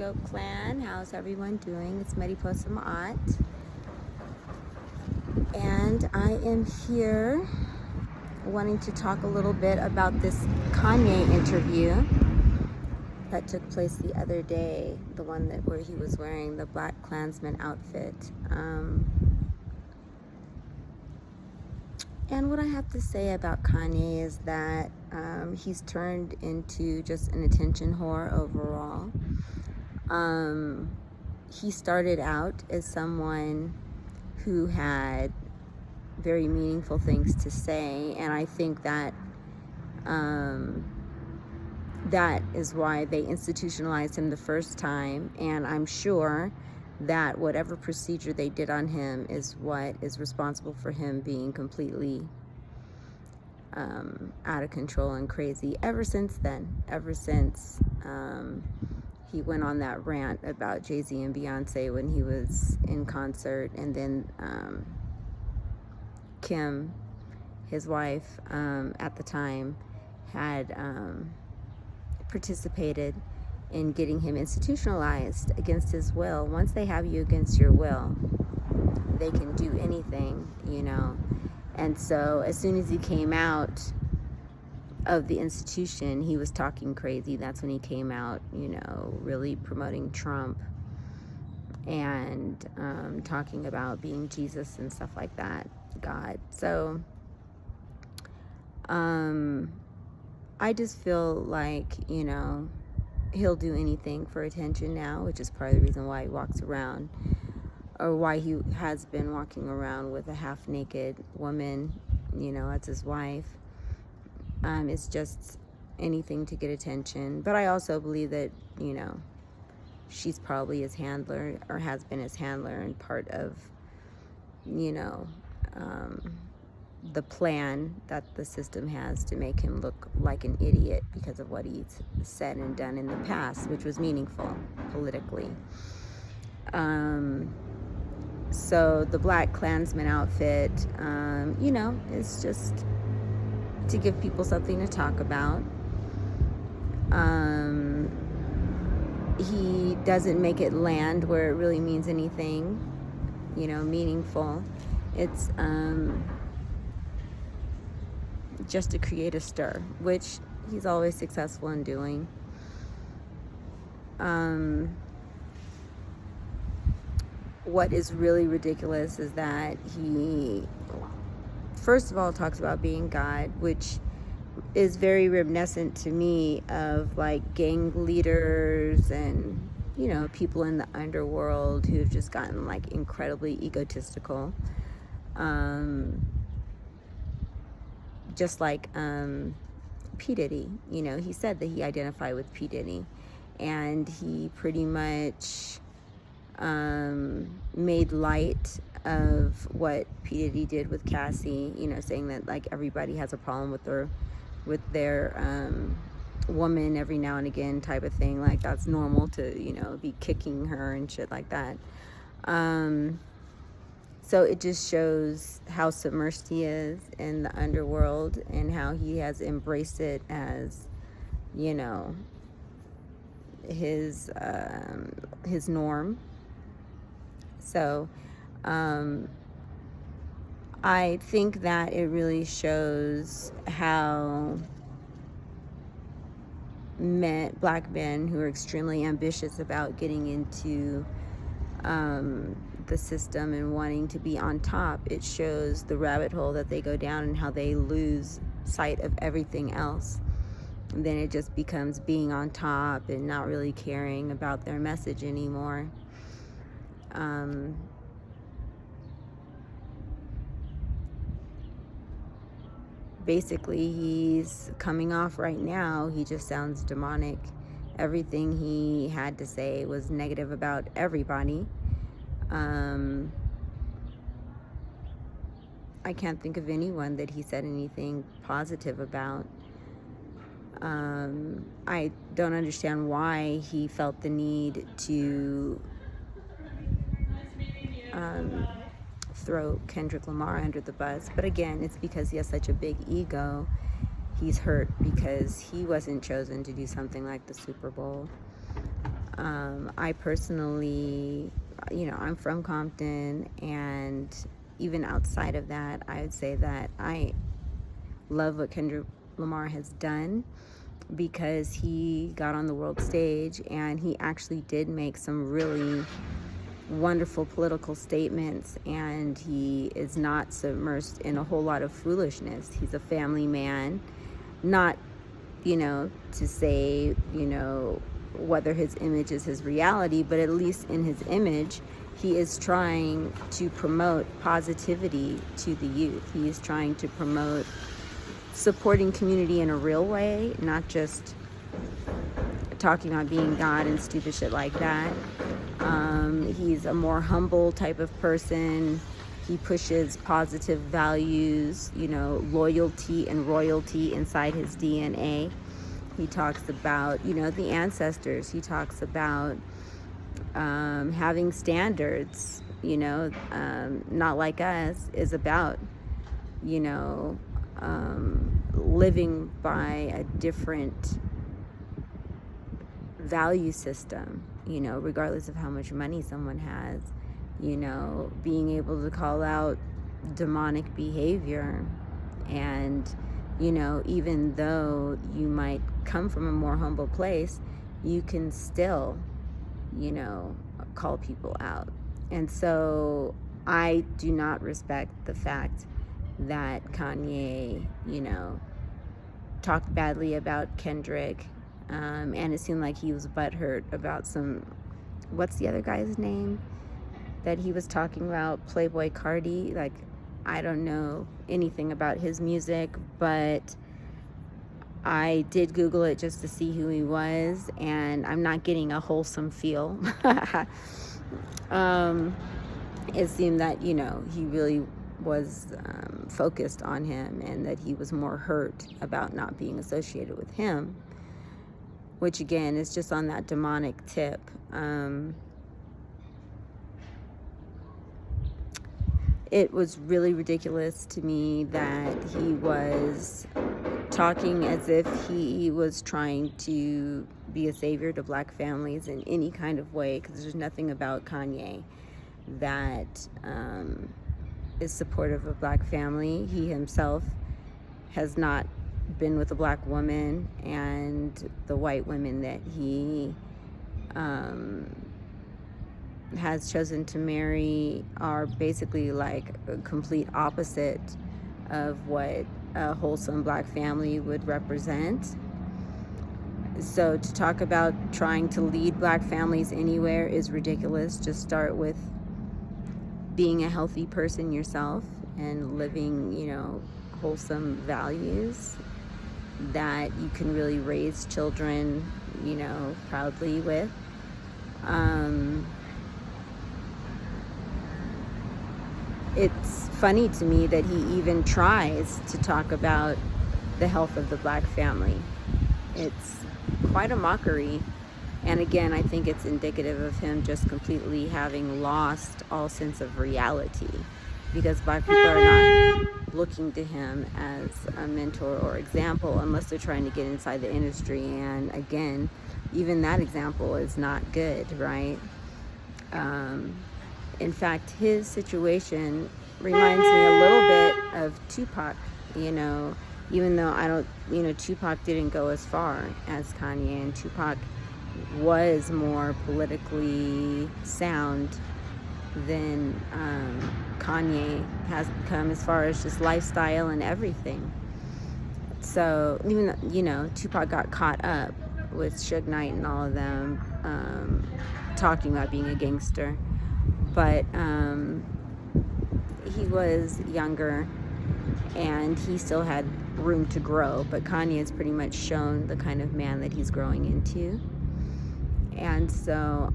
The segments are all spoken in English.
Kaleidoscope Klan. How's everyone doing? It's Mariposa Maát. And I am here wanting to talk a little bit about this Kanye interview that took place the other day, the one where he was wearing the Black Klansman outfit. And what I have to say about Kanye is that he's turned into just an attention whore overall. He started out as someone who had very meaningful things to say, and I think that that is why they institutionalized him the first time, and I'm sure that whatever procedure they did on him is what is responsible for him being completely out of control and crazy ever since then. Ever since he went on that rant about Jay-Z and Beyonce when he was in concert, and then Kim, his wife, at the time, had participated in getting him institutionalized against his will. Once they have you against your will, they can do anything, you know. And so as soon as he came out of the institution, he was talking crazy. That's when he came out, you know, really promoting Trump and talking about being Jesus and stuff like that, God. So I just feel like, you know, he'll do anything for attention now, which is part of the reason why he walks around, or why he has been walking around with a half-naked woman, you know, as his wife. It's just anything to get attention. But I also believe that, you know, she's probably his handler, or has been his handler, and part of, you know, the plan that the system has to make him look like an idiot because of what he's said and done in the past, which was meaningful politically. So the Black Klansman outfit, you know, is just to give people something to talk about. He doesn't make it land where it really means anything, you know, meaningful. It's just to create a stir, which he's always successful in doing. What is really ridiculous is that he, first of all, talks about being God, which is very reminiscent to me of like gang leaders and, you know, people in the underworld who've just gotten like incredibly egotistical. Just like P. Diddy, you know, he said that he identified with P. Diddy, and he pretty much made light of what P. Diddy did with Cassie, you know, saying that like everybody has a problem with their woman every now and again type of thing, like that's normal to, you know, be kicking her and shit like that. So it just shows how submersed he is in the underworld and how he has embraced it as, you know, his norm. So I think that it really shows how black men who are extremely ambitious about getting into the system and wanting to be on top, it shows the rabbit hole that they go down and how they lose sight of everything else. And then it just becomes being on top and not really caring about their message anymore. Basically, he's coming off right now, he just sounds demonic. Everything he had to say was negative about everybody. I can't think of anyone that he said anything positive about. I don't understand why he felt the need to throw Kendrick Lamar under the bus. But again, it's because he has such a big ego. He's hurt because he wasn't chosen to do something like the Super Bowl. I personally, I'm from Compton, and even outside of that, I would say that I love what Kendrick Lamar has done, because he got on the world stage and he actually did make some really wonderful political statements, and he is not submersed in a whole lot of foolishness. He's a family man, not, to say, whether his image is his reality, but at least in his image, he is trying to promote positivity to the youth. He is trying to promote supporting community in a real way, not just talking about being God and stupid shit like that. He's a more humble type of person. He pushes positive values, loyalty and royalty inside his DNA. He talks about, the ancestors. He talks about having standards, not like us, is about, living by a different value system, regardless of how much money someone has, being able to call out demonic behavior. And, even though you might come from a more humble place, you can still, call people out. And so I do not respect the fact that Kanye, talked badly about Kendrick, and it seemed like he was butthurt about what's the other guy's name that he was talking about, Playboy Cardi. Like, I don't know anything about his music, but I did Google it just to see who he was, and I'm not getting a wholesome feel. It seemed that, he really was focused on him, and that he was more hurt about not being associated with him, which again is just on that demonic tip. It was really ridiculous to me that he was talking as if he was trying to be a savior to black families in any kind of way, because there's nothing about Kanye that is supportive of black family. He himself has not been with a black woman, and the white women that he has chosen to marry are basically like a complete opposite of what a wholesome black family would represent. So to talk about trying to lead black families anywhere is ridiculous. Just start with being a healthy person yourself and living, wholesome values that you can really raise children, proudly with. It's funny to me that he even tries to talk about the health of the black family. It's quite a mockery. And again, I think it's indicative of him just completely having lost all sense of reality, because black people are not looking to him as a mentor or example unless they're trying to get inside the industry. And again, even that example is not good, right? In fact, his situation reminds me a little bit of Tupac, even though I don't, Tupac didn't go as far as Kanye, and Tupac was more politically sound than Kanye has become, as far as just lifestyle and everything. So even though, Tupac got caught up with Suge Knight and all of them talking about being a gangster, but he was younger and he still had room to grow. But Kanye has pretty much shown the kind of man that he's growing into. And so,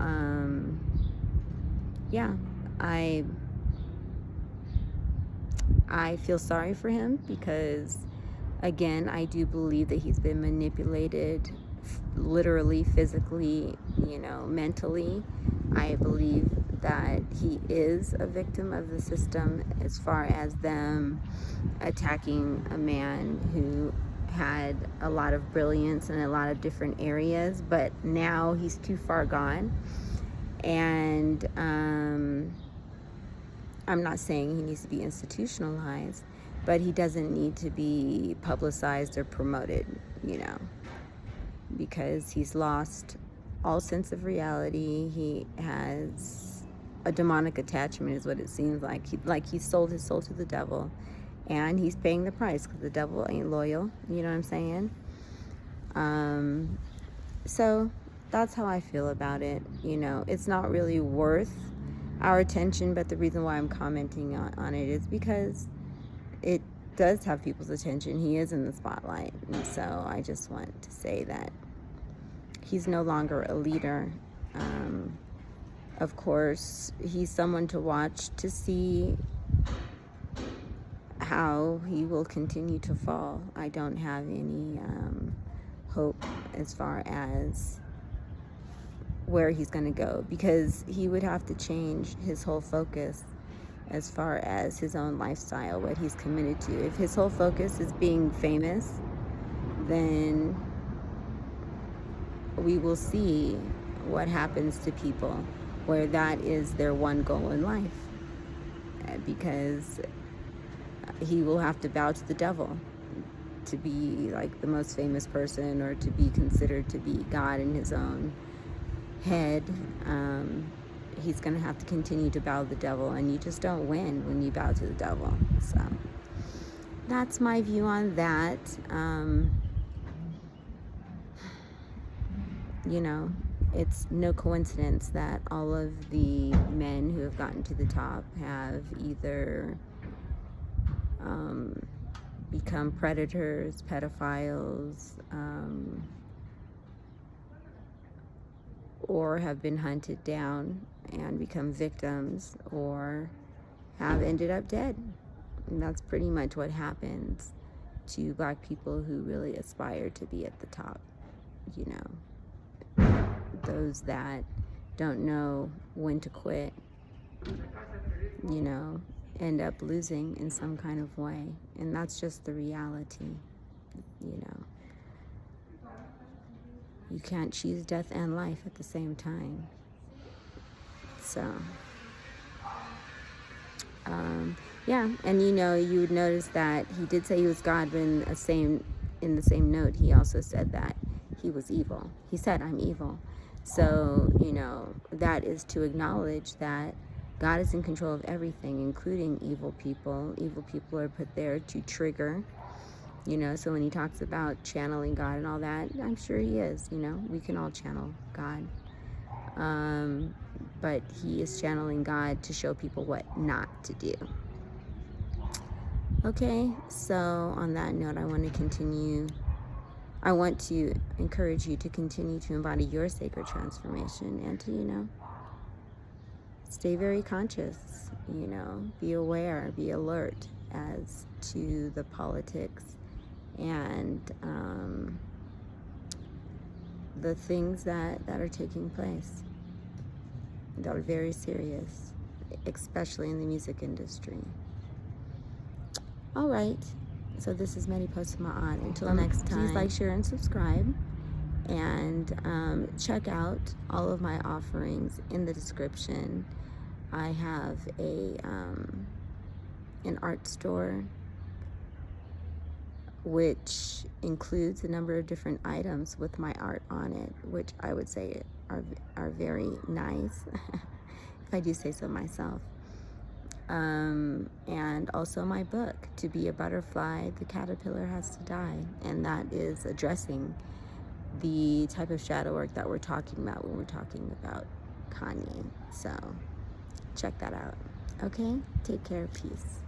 I feel sorry for him, because, again, I do believe that he's been manipulated, literally, physically, mentally. I believe that he is a victim of the system, as far as them attacking a man who had a lot of brilliance in a lot of different areas, but now he's too far gone. And I'm not saying he needs to be institutionalized, but he doesn't need to be publicized or promoted, because he's lost all sense of reality. He has a demonic attachment, is what it seems like. He sold his soul to the devil, and he's paying the price because the devil ain't loyal. You know what I'm saying? So that's how I feel about it. It's not really worth our attention, but the reason why I'm commenting on it is because it does have people's attention. He is in the spotlight, and so I just want to say that he's no longer a leader. Of course, he's someone to watch to see how he will continue to fall. I don't have any hope as far as where he's going to go, because he would have to change his whole focus as far as his own lifestyle, what he's committed to. If his whole focus is being famous, then we will see what happens to people where that is their one goal in life, because he will have to bow to the devil to be like the most famous person, or to be considered to be God in his own head. He's going to have to continue to bow to the devil, and you just don't win when you bow to the devil. So that's my view on that. It's no coincidence that all of the men who have gotten to the top have either become predators, pedophiles, or have been hunted down and become victims, or have ended up dead. And that's pretty much what happens to Black people who really aspire to be at the top. Those that don't know when to quit, end up losing in some kind of way. And that's just the reality. You can't choose death and life at the same time. So, yeah, and you would notice that he did say he was God, but in the same note, he also said that he was evil. He said, "I'm evil." So, that is to acknowledge that God is in control of everything, including evil people. Evil people are put there to trigger. So when he talks about channeling God and all that, I'm sure he is. We can all channel God. But he is channeling God to show people what not to do. Okay, so on that note, I want to encourage you to continue to embody your sacred transformation, and to, stay very conscious, be aware, be alert as to the politics and the things that are taking place that are very serious, especially in the music industry. All right, so this is Mariposa Maát. Until next time, please like, share, and subscribe. And check out all of my offerings in the description. I have an art store, which includes a number of different items with my art on it, which I would say are very nice, if I do say so myself. And also my book, To Be a Butterfly, The Caterpillar Has to Die, and that is addressing the type of shadow work that we're talking about when we're talking about Kanye. So check that out. Okay, take care, peace.